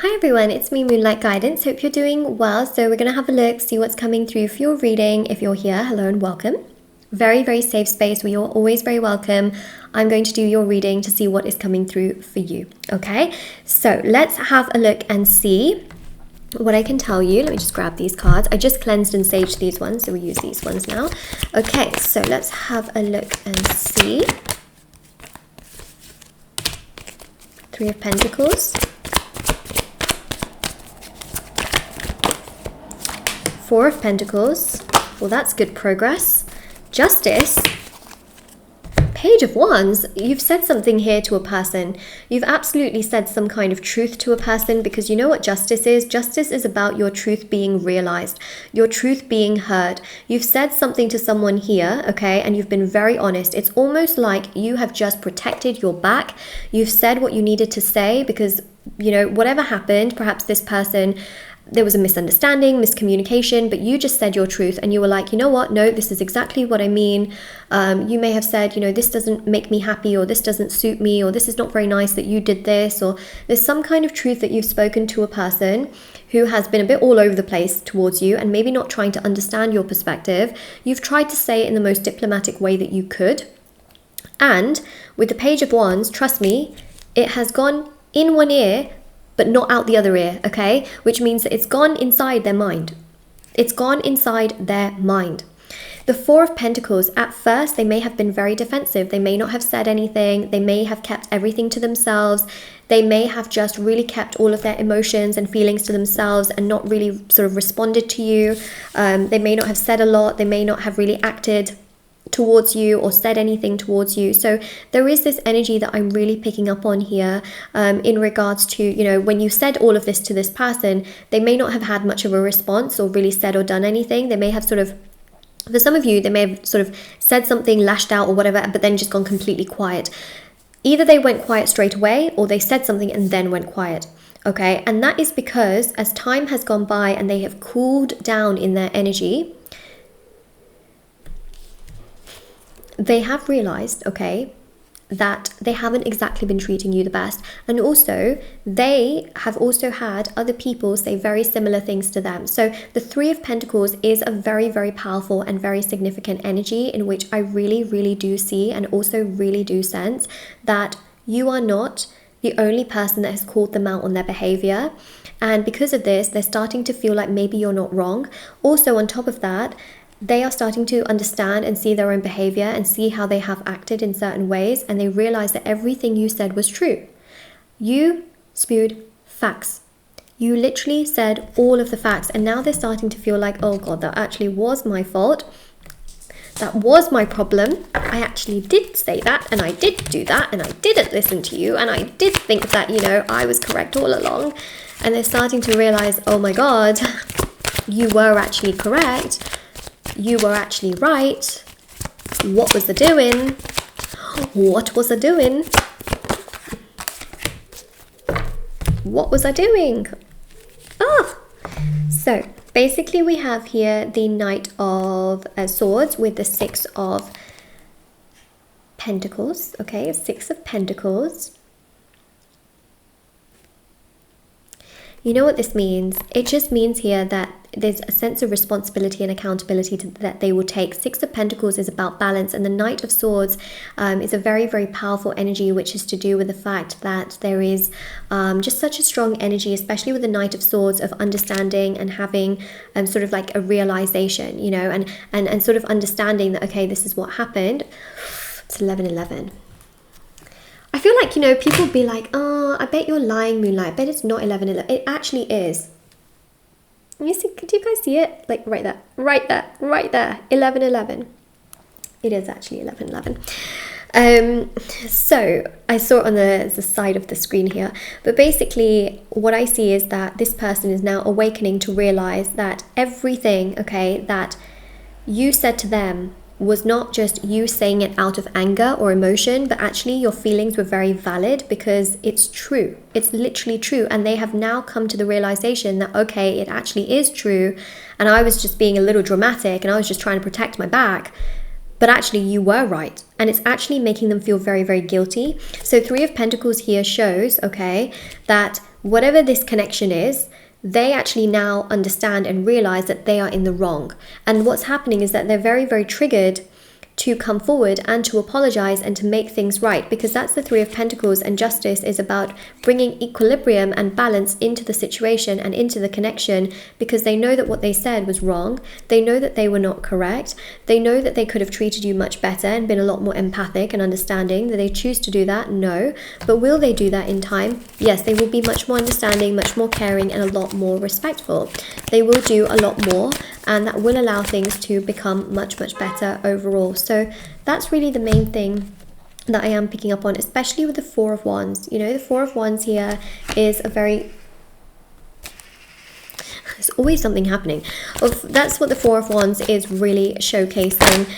Hi everyone, it's me, Moonlight Guidance. Hope you're doing well. So we're going to have a look, see what's coming through for your reading. If you're here, hello and welcome. Very, very safe space where you're always very welcome. I'm going to do your reading to see what is coming through for you. Okay, so let's have a look and see what I can tell you. Let me just grab these cards. I just cleansed and saged these ones, so we use these ones now. Okay, so let's have a look and see. Three of Pentacles. Four of Pentacles. Well, that's good progress. Justice. Page of Wands. You've said something here to a person. You've absolutely said some kind of truth to a person, because you know what justice is? Justice is about your truth being realized, your truth being heard. You've said something to someone here, okay, and you've been very honest. It's almost like you have just protected your back. You've said what you needed to say because, you know, whatever happened, perhaps this person, there was a misunderstanding, miscommunication, but you just said your truth and you were like, you know what, no, this is exactly what I mean. You may have said, you know, this doesn't make me happy, or this doesn't suit me, or this is not very nice that you did this, or there's some kind of truth that you've spoken to a person who has been a bit all over the place towards you and maybe not trying to understand your perspective. You've tried to say it in the most diplomatic way that you could. And with the Page of Wands, trust me, it has gone in one ear but not out the other ear, okay? Which means that it's gone inside their mind. It's gone inside their mind. The Four of Pentacles, at first, they may have been very defensive. They may not have said anything. They may have kept everything to themselves. They may have just really kept all of their emotions and feelings to themselves and not really sort of responded to you. They may not have said a lot. They may not have really acted towards you or said anything towards you. So there is this energy that I'm really picking up on here in regards to, you know, when you said all of this to this person, they may not have had much of a response or really said or done anything. They may have sort of, for some of you, they may have sort of said something, lashed out or whatever, but then just gone completely quiet. Either they went quiet straight away or they said something and then went quiet. Okay, and that is because as time has gone by and they have cooled down in their energy, they have realized, okay, that they haven't exactly been treating you the best. And also, they have also had other people say very similar things to them. So the Three of Pentacles is a very, very powerful and very significant energy in which I really, really do see and also really do sense that you are not the only person that has called them out on their behavior. And because of this, they're starting to feel like maybe you're not wrong. Also, on top of that, they are starting to understand and see their own behavior and see how they have acted in certain ways, and they realize that everything you said was true. You spewed facts. You literally said all of the facts, and now they're starting to feel like, oh God, that actually was my fault. That was my problem. I actually did say that, and I did do that, and I didn't listen to you, and I did think that, you know, I was correct all along. And they're starting to realize, oh my God, you were actually correct. You were actually right. What was I doing? What was I doing? What was I doing? So basically we have here the Knight of Swords with the Six of Pentacles. Okay, Six of Pentacles. You know what this means? It just means here that there's a sense of responsibility and accountability that they will take. Six of Pentacles is about balance, and the Knight of Swords is a very, very powerful energy, which is to do with the fact that there is just such a strong energy, especially with the Knight of Swords, of understanding and having sort of like a realization, you know, and sort of understanding that, okay, this is what happened. It's 11-11. I feel like, you know, people be like, oh, I bet you're lying, Moonlight. I bet it's not 11-11. It actually is. You see, do you guys see it? Like right there, right there, right there. 11-11. It is actually 11-11. So I saw it on the side of the screen here. But basically, what I see is that this person is now awakening to realize that everything, okay, that you said to them was not just you saying it out of anger or emotion, but actually your feelings were very valid because it's true. It's literally true. And they have now come to the realization that, okay, it actually is true. And I was just being a little dramatic and I was just trying to protect my back. But actually you were right. And it's actually making them feel very, very guilty. So Three of Pentacles here shows, okay, that whatever this connection is, they actually now understand and realize that they are in the wrong. And what's happening is that they're very, very triggered to come forward and to apologize and to make things right, because that's the Three of Pentacles, and justice is about bringing equilibrium and balance into the situation and into the connection, because they know that what they said was wrong. They know that they were not correct. They know that they could have treated you much better and been a lot more empathic and understanding. That they choose to do that? No. But will they do that in time? Yes, they will be much more understanding, much more caring, and a lot more respectful. They will do a lot more, and that will allow things to become much, much better overall. So that's really the main thing that I am picking up on, especially with the Four of Wands. You know, the Four of Wands here is a very... There's always something happening. That's what the Four of Wands is really showcasing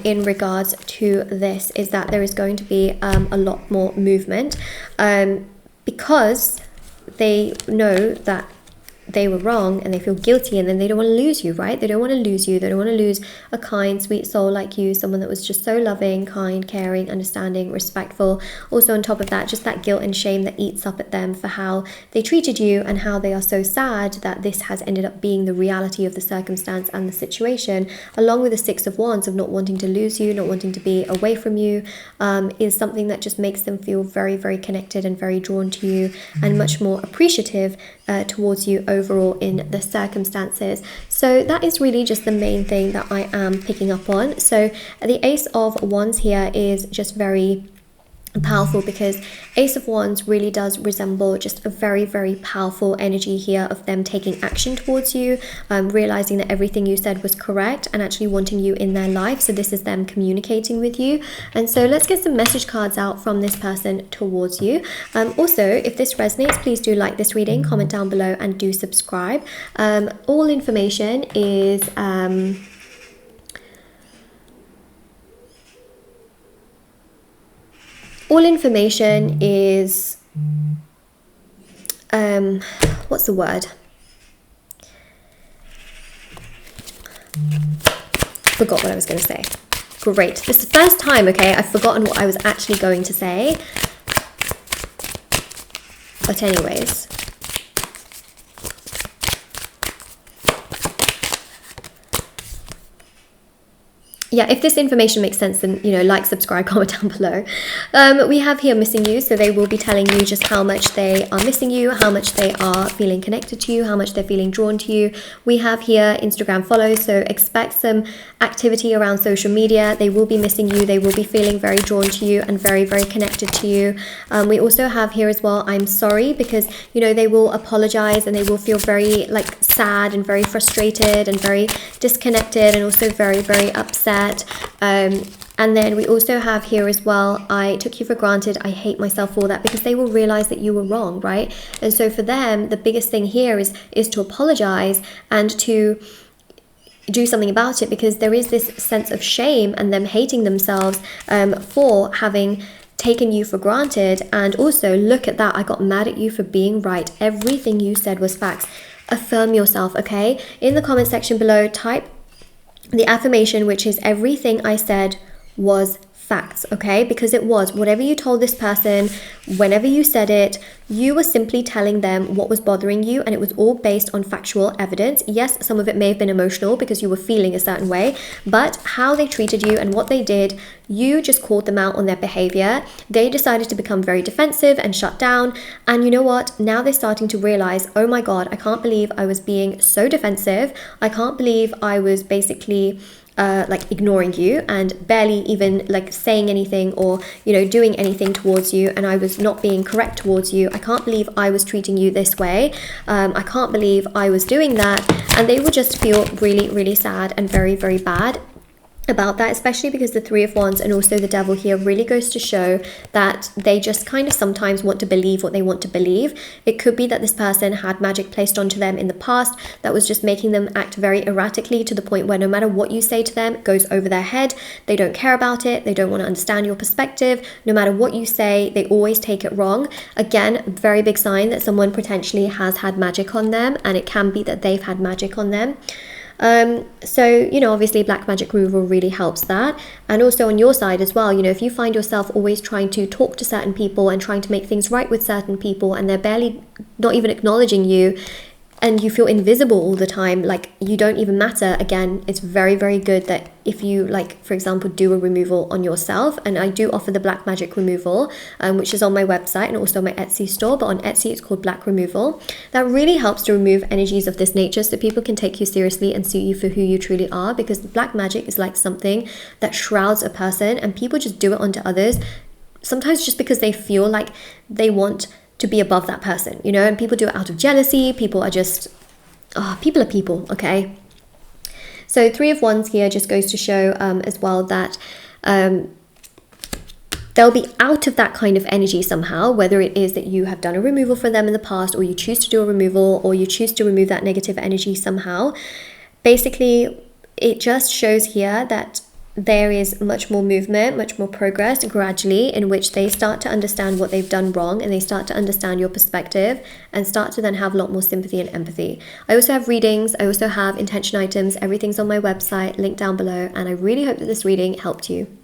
in regards to this, is that there is going to be a lot more movement because they know that they were wrong and they feel guilty, and then they don't want to lose you, right? They don't want to lose you. They don't want to lose a kind, sweet soul like you, someone that was just so loving, kind, caring, understanding, respectful. Also on top of that, just that guilt and shame that eats up at them for how they treated you, and how they are so sad that this has ended up being the reality of the circumstance and the situation, along with the Six of Wands of not wanting to lose you, not wanting to be away from you, is something that just makes them feel very, very connected and very drawn to you, and much more appreciative towards you overall in the circumstances. So that is really just the main thing that I am picking up on. So the Ace of Wands here is just very powerful, because Ace of Wands really does resemble just a very, very powerful energy here of them taking action towards you, realizing that everything you said was correct, and actually wanting you in their life. So this is them communicating with you. And so let's get some message cards out from this person towards you. Also, if this resonates, please do like this reading, comment down below, and do subscribe. All information is what's the word? Forgot what I was going to say. Great. This is the first time, okay, I've forgotten what I was actually going to say. But anyways. Yeah, if this information makes sense, then, you know, like, subscribe, comment down below. We have here missing you, so they will be telling you just how much they are missing you, how much they are feeling connected to you, how much they're feeling drawn to you. We have here Instagram follows, so expect some activity around social media. They will be missing you, they will be feeling very drawn to you and very, very connected to you. We also have here as well, I'm sorry, because, you know, they will apologize and they will feel very, like, sad and very frustrated and very disconnected, and also very, very upset. And then we also have here as well, I took you for granted, I hate myself for that, because they will realize that you were wrong, right? And so for them, the biggest thing here is to apologize and to do something about it, because there is this sense of shame and them hating themselves for having taken you for granted. And also, look at that, I got mad at you for being right. Everything you said was facts. Affirm yourself, okay? In the comment section below, type the affirmation, which is everything I said was facts, okay? Because it was. Whatever you told this person, whenever you said it, you were simply telling them what was bothering you, and it was all based on factual evidence. Yes, some of it may have been emotional because you were feeling a certain way, but how they treated you and what they did, you just called them out on their behavior. They decided to become very defensive and shut down, and you know what? Now they're starting to realize, oh my God, I can't believe I was being so defensive. I can't believe I was basically like ignoring you and barely even like saying anything or, you know, doing anything towards you, and I was not being correct towards you. I can't believe I was treating you this way. I can't believe I was doing that. And they will just feel really, really sad and very, very bad about that, especially because the Three of Wands and also the Devil here really goes to show that they just kind of sometimes want to believe what they want to believe. It could be that this person had magic placed onto them in the past that was just making them act very erratically, to the point where no matter what you say to them, it goes over their head. They don't care about it. They don't want to understand your perspective. No matter what you say, they always take it wrong. Again, very big sign that someone potentially has had magic on them, and it can be that they've had magic on them. So, you know, obviously black magic removal really helps that. And also on your side as well, you know, if you find yourself always trying to talk to certain people and trying to make things right with certain people, and they're barely not even acknowledging you, and you feel invisible all the time, like you don't even matter, again, it's very, very good that if you, like, for example, do a removal on yourself. And I do offer the black magic removal, which is on my website and also my Etsy store, but on Etsy it's called black removal. That really helps to remove energies of this nature so people can take you seriously and see you for who you truly are, because black magic is like something that shrouds a person, and people just do it onto others, sometimes just because they feel like they want to be above that person, you know, and people do it out of jealousy. People are just, people are people, okay? So 3 of Wands here just goes to show as well that they'll be out of that kind of energy somehow, whether it is that you have done a removal for them in the past, or you choose to do a removal, or you choose to remove that negative energy somehow. Basically, it just shows here that there is much more movement, much more progress gradually, in which they start to understand what they've done wrong, and they start to understand your perspective and start to then have a lot more sympathy and empathy. I also have readings, I also have intention items, everything's on my website, link down below, and I really hope that this reading helped you.